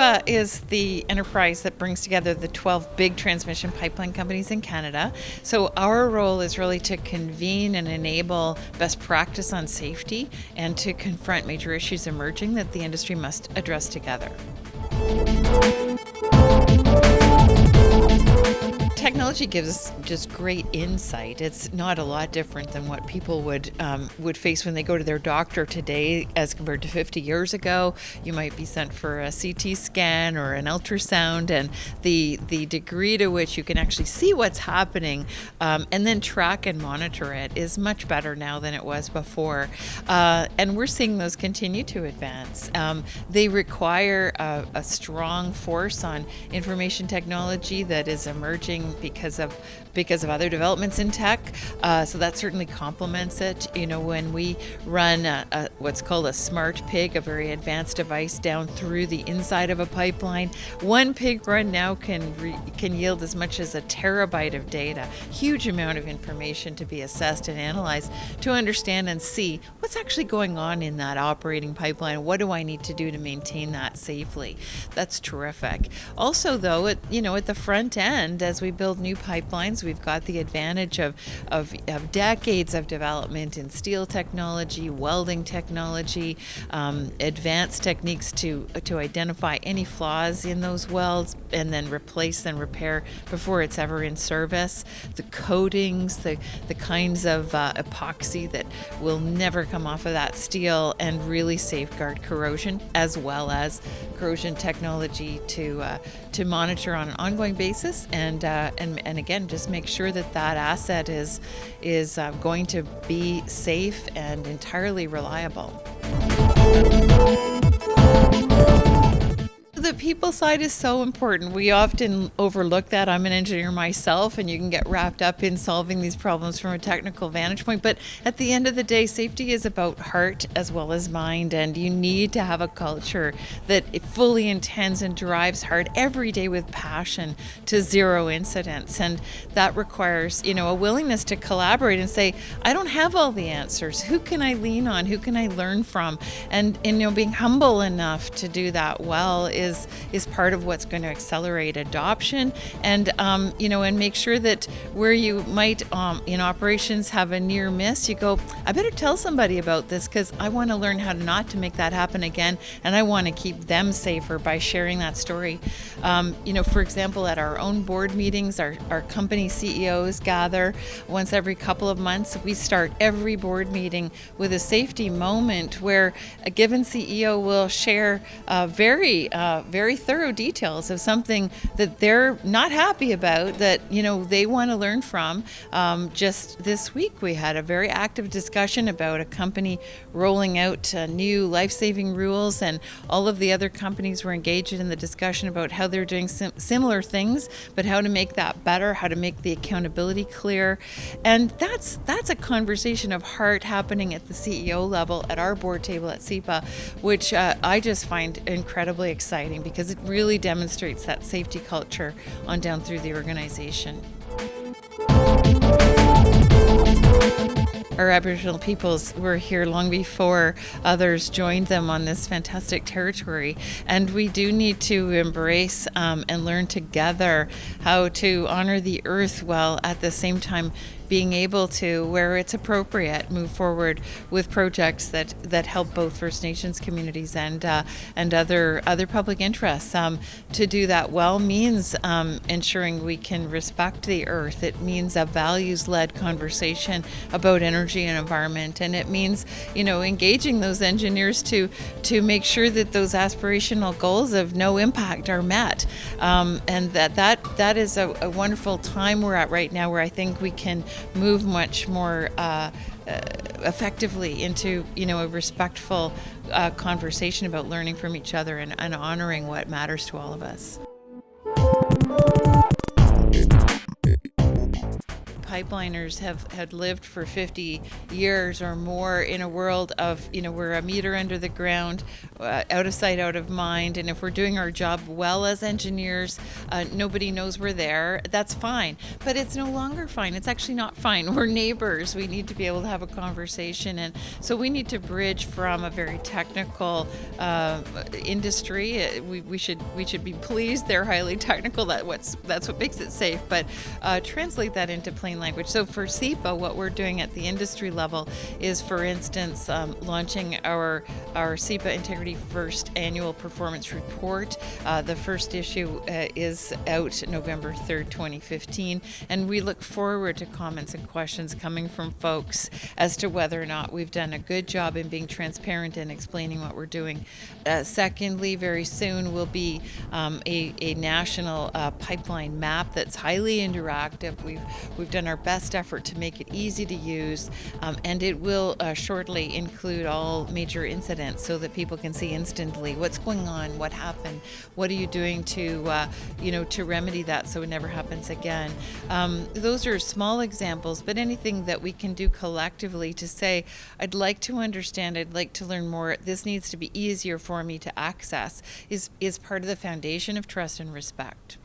SEPA is the enterprise that brings together the 12 big transmission pipeline companies in Canada. So our role is really to convene and enable best practice on safety and to confront major issues emerging that the industry must address together. Technology gives just great insight. It's not a lot different than what people would face when they go to their doctor today as compared to 50 years ago. You might be sent for a CT scan or an ultrasound, and the degree to which you can actually see what's happening and then track and monitor it is much better now than it was before. And we're seeing those continue to advance. They require a strong force on information technology that is emerging because of other developments in tech. So that certainly complements it. You know, when we run what's called a smart pig, a very advanced device down through the inside of a pipeline, one pig run now can yield as much as a terabyte of data, huge amount of information to be assessed and analyzed to understand and see what's actually going on in that operating pipeline. What do I need to do to maintain that safely? That's terrific. Also, though, at the front end, as we build new pipelines, we've got the advantage of decades of development in steel technology, welding technology, advanced techniques to identify any flaws in those welds and then replace and repair before it's ever in service. The coatings, the kinds of epoxy that will never come off of that steel and really safeguard corrosion, as well as corrosion technology to monitor on an ongoing basis and again just make sure that asset is going to be safe and entirely reliable. The people side is so important. We often overlook that. I'm an engineer myself, and you can get wrapped up in solving these problems from a technical vantage point. But at the end of the day, safety is about heart as well as mind, and you need to have a culture that it fully intends and drives hard every day with passion to zero incidents. And that requires, a willingness to collaborate and say, I don't have all the answers. Who can I lean on? Who can I learn from? And being humble enough to do that well is part of what's going to accelerate adoption and make sure that where you might in operations have a near miss, you go, I better tell somebody about this because I want to learn how not to make that happen again, and I want to keep them safer by sharing that story. For example, at our own board meetings, our company CEOs gather once every couple of months. We start every board meeting with a safety moment where a given CEO will share very thorough details of something that they're not happy about that they want to learn from. Just this week we had a very active discussion about a company rolling out new life-saving rules, and all of the other companies were engaged in the discussion about how they're doing similar things, but how to make that better, how to make the accountability clear. And that's a conversation of heart happening at the CEO level at our board table at SEPA, which I just find incredibly exciting because it really demonstrates that safety culture on down through the organization. Our Aboriginal peoples were here long before others joined them on this fantastic territory, and we do need to embrace and learn together how to honor the earth while at the same time being able to, where it's appropriate, move forward with projects that help both First Nations communities and other public interests. To do that well means ensuring we can respect the earth. It means a values-led conversation about energy and environment, and it means engaging those engineers to make sure that those aspirational goals of no impact are met, and that is a wonderful time we're at right now, where I think we can move much more effectively into a respectful conversation about learning from each other and honoring what matters to all of us. pipeliners have had lived for 50 years or more in a world of, we're a meter under the ground, out of sight, out of mind. And if we're doing our job well as engineers, nobody knows we're there. That's fine. But it's no longer fine. It's actually not fine. We're neighbors. We need to be able to have a conversation. And so we need to bridge from a very technical industry. We should be pleased they're highly technical. That's what makes it safe. But translate that into plain language. So for SEPA, what we're doing at the industry level is, for instance, launching our SEPA Integrity First Annual Performance Report. The first issue is out November 3rd, 2015, and we look forward to comments and questions coming from folks as to whether or not we've done a good job in being transparent and explaining what we're doing. Secondly, very soon will be a national pipeline map that's highly interactive. We've done our best effort to make it easy to use, and it will shortly include all major incidents so that people can see instantly what's going on, what happened, what are you doing to remedy that so it never happens again. Those are small examples, but anything that we can do collectively to say, I'd like to understand, I'd like to learn more, this needs to be easier for me to access, is part of the foundation of trust and respect.